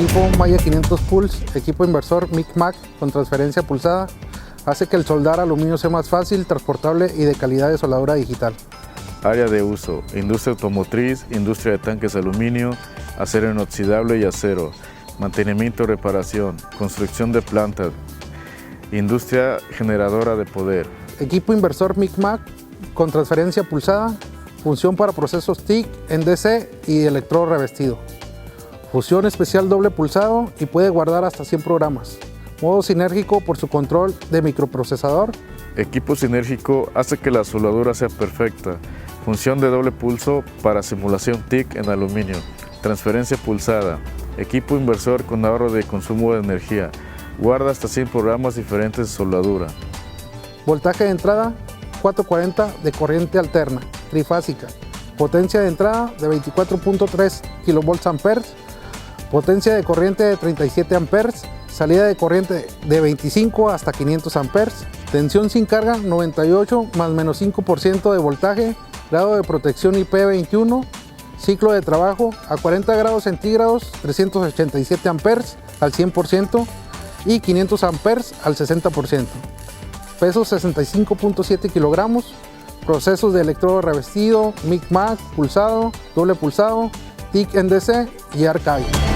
equipo Maya 500 Pulse, equipo inversor MIC-MAC con transferencia pulsada, hace que el soldar aluminio sea más fácil, transportable y de calidad de soldadura digital. Área de uso: industria automotriz, industria de tanques de aluminio, acero inoxidable y acero, mantenimiento y reparación, construcción de plantas, industria generadora de poder. Equipo inversor MIC-MAC con transferencia pulsada, función para procesos TIC, NDC y electrodo revestido. Fusión especial doble pulsado y puede guardar hasta 100 programas. Modo sinérgico por su control de microprocesador. Equipo sinérgico hace que la soldadura sea perfecta. Función de doble pulso para simulación TIC en aluminio. Transferencia pulsada. Equipo inversor con ahorro de consumo de energía. Guarda hasta 100 programas diferentes de soldadura. Voltaje de entrada 440 de corriente alterna, trifásica. Potencia de entrada de 24.3 kVA. Potencia de corriente de 37 amperes, salida de corriente de 25 hasta 500 amperes, tensión sin carga 98 más menos 5% de voltaje, grado de protección IP21, ciclo de trabajo a 40 grados centígrados, 387 amperes al 100% y 500 amperes al 60%. Peso 65.7 kilogramos, procesos de electrodo revestido, MIC-MAC, pulsado, doble pulsado, TIC NDC y archive.